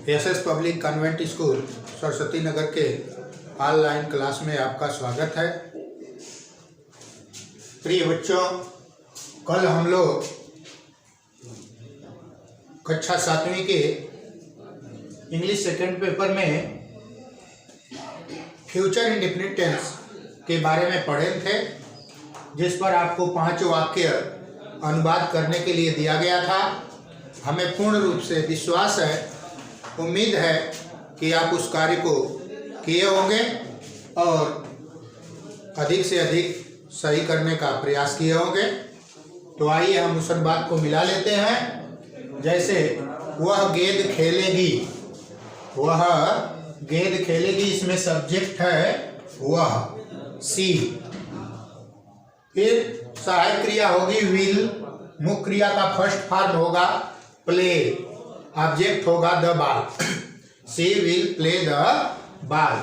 SS public convent school Saraswati Nagar के online class में आपका स्वागत है। प्रिय बच्चों, कल हम लोग कक्षा 7वीं के इंग्लिश सेकेंड पेपर में फ्यूचर इंडेफिनिट टेंस के बारे में पढ़े थे, जिस पर आपको 5 वाक्य अनुवाद करने के लिए दिया गया था। हमें पूर्ण रूप से विश्वास है, उम्मीद है कि आप उस कार्य को किए होंगे और अधिक से अधिक सही करने का प्रयास किए होंगे। तो आइए हम उस अनुवाद को मिला लेते हैं। जैसे वह गेंद खेलेगी, वह गेंद खेलेगी, इसमें सब्जेक्ट है वह, सी। फिर सहायक क्रिया होगी विल, मुख्य क्रिया का फर्स्ट फॉर्म होगा प्ले, ऑब्जेक्ट होगा the ball, she will play the ball.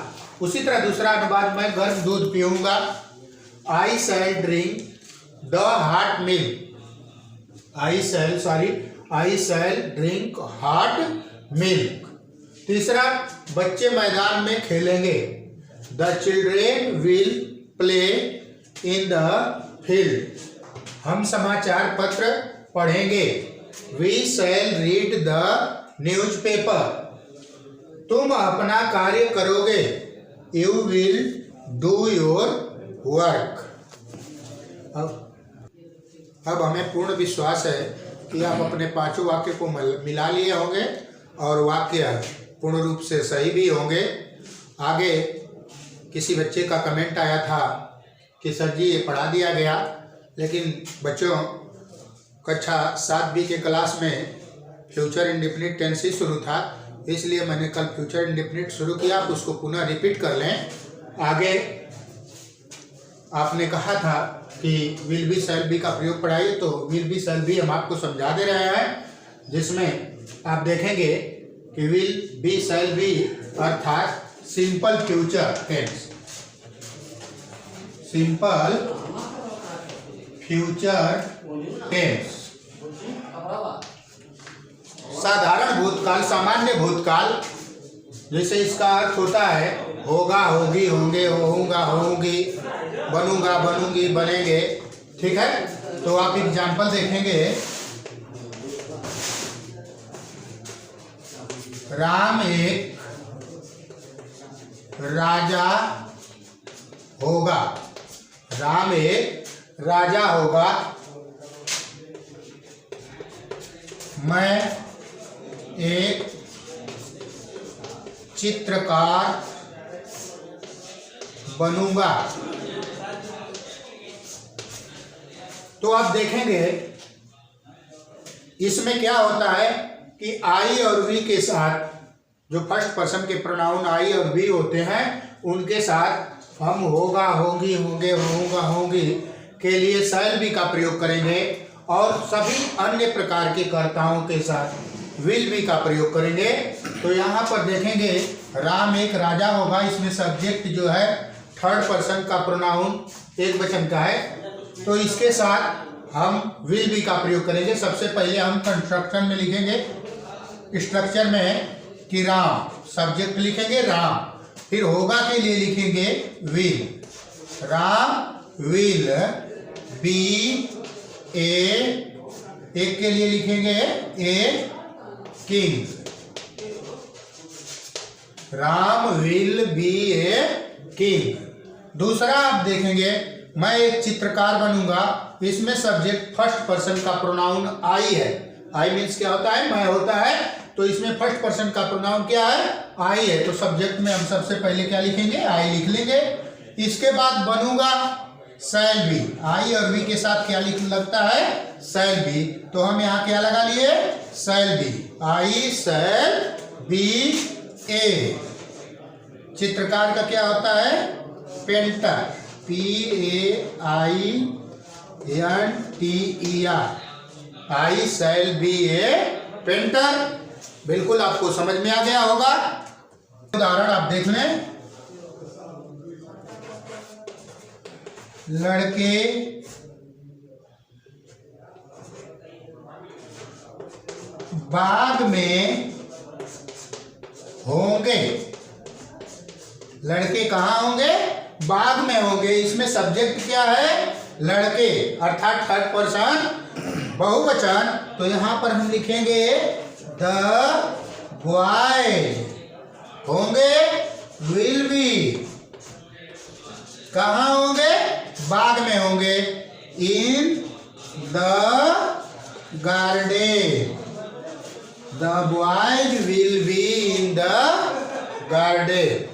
उसी तरह दूसरा अनुवाद, मैं गर्म दूध पीऊंगा, I shall drink the hot milk, I shall drink hot milk. तीसरा, बच्चे मैदान में खेलेंगे, the children will play in the field. हम समाचार पत्र पढ़ेंगे, we shall read the newspaper. तुम अपना कार्य करोगे, you will do your work. अब हमें पूर्ण विश्वास है कि आप अपने 5 वाक्य को मिला लिए होंगे और वाक्य पूर्ण रूप से सही भी होंगे। आगे किसी बच्चे का कमेंट आया था कि सर जी ये पढ़ा दिया गया, लेकिन बच्चों कक्षा 7B के क्लास में फ्यूचर इंडेफिनिट टेंस ही शुरू था, इसलिए मैंने कल फ्यूचर इंडेफिनिट शुरू किया। आप उसको पुनः रिपीट कर लें। आगे आपने कहा था कि विल बी शैल बी का प्रयोग पढ़ाइए, तो विल बी शैल बी हम आपको समझा दे रहे हैं, जिसमें आप देखेंगे कि विल बी शैल बी अर्थात simple future tense, simple future tense, साधारण भूतकाल, सामान्य भूतकाल। जैसे इसका अर्थ होता है होगा, होगी, होंगे, होऊंगा, होऊंगी, बनूंगा, बनूंगी, बनेंगे। ठीक है, तो आप एग्जाम्पल देखेंगे, राम एक राजा होगा, राम एक राजा होगा, मैं एक चित्रकार बनूंगा। तो आप देखेंगे इसमें क्या होता है कि आई और वी के साथ, जो फर्स्ट पर्सन के प्रोनाउन आई और वी होते हैं, उनके साथ हम होगा, होगी, होंगे, होऊंगा, होंगी के लिए शैल बी का प्रयोग करेंगे, और सभी अन्य प्रकार के कर्ताओं के साथ विल बी का प्रयोग करेंगे। तो यहाँ पर देखेंगे राम एक राजा होगा, इसमें सब्जेक्ट जो है थर्ड पर्सन का प्रोनाउन एक वचन का है, तो इसके साथ हम विल बी का प्रयोग करेंगे। सबसे पहले हम कंस्ट्रक्शन में लिखेंगे, स्ट्रक्चर में, कि राम, सब्जेक्ट लिखेंगे राम, फिर होगा के लिए लिखेंगे विल, राम विल बी एक के लिए लिखेंगे a king, Ram will be a king. दूसरा आप देखेंगे, मैं एक चित्रकार बनूंगा, इसमें सब्जेक्ट फर्स्ट पर्सन का प्रोनाउन आई है। आई मीन्स क्या होता है, मैं होता है, तो इसमें फर्स्ट पर्सन का प्रोनाउन क्या है, आई है। तो सब्जेक्ट में हम सबसे पहले क्या लिखेंगे, आई लिख लेंगे। इसके बाद बनूंगा शैल बी, आई और बी के साथ क्या लिख लगता है, शैल बी। तो हम यहाँ क्या लगा लिए, shall be, I shall be ए। चित्रकार का क्या होता है, painter, PAINTER, I shall be A painter. बिल्कुल आपको समझ में आ गया होगा। उदाहरण आप देख लें, लड़के बाग में होंगे। लड़के कहाँ होंगे? बाग में होंगे। इसमें सब्जेक्ट क्या है? लड़के, अर्थात थर्ड पर्सन बहुवचन। तो यहां पर हम लिखेंगे द बॉयज होंगे, विल बी। कहाँ होंगे? बाग में होंगे। In the garden, the boys will be in the garden.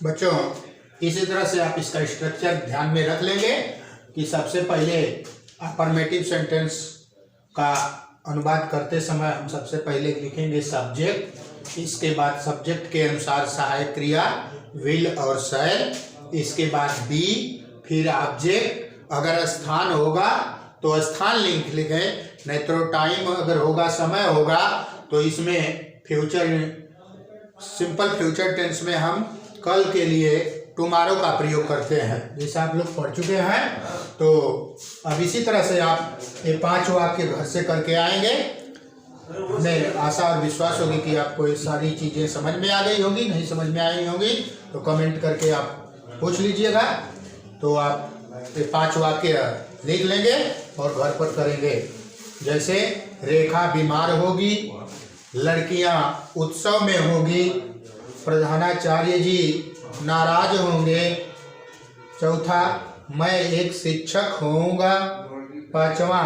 बच्चों, इसी तरह से आप इसका स्ट्रक्चर ध्यान में रख लेंगे कि सबसे पहले अफर्मेटिव सेंटेंस का अनुवाद करते समय हम सबसे पहले लिखेंगे सब्जेक्ट, इसके बाद सब्जेक्ट के अनुसार सहायक क्रिया विल और शैल, इसके बाद बी, फिर ऑब्जेक्ट, अगर स्थान होगा तो स्थान लिखें, नहीं तो टाइम अगर होगा, समय होगा, तो इसमें फ्यूचर, सिंपल फ्यूचर टेंस में हम कल के लिए टुमारो का प्रयोग करते हैं, जैसे आप लोग पढ़ चुके हैं। तो अब इसी तरह से आप ये 5 वाक्य घर से करके आएंगे। हमें आशा और विश्वास होगी कि आपको ये सारी चीज़ें समझ में आ गई होगी। नहीं समझ में आई होगी तो कमेंट करके आप पूछ लीजिएगा। तो आप ये 5 वाक्य लिख लेंगे और घर पर करेंगे। जैसे रेखा बीमार होगी, लड़कियां उत्सव में होगी, प्रधानाचार्य जी नाराज होंगे, चौथा मैं एक शिक्षक होऊंगा, पांचवा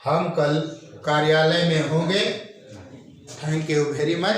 हम कल कार्यालय में होंगे। Thank you very much.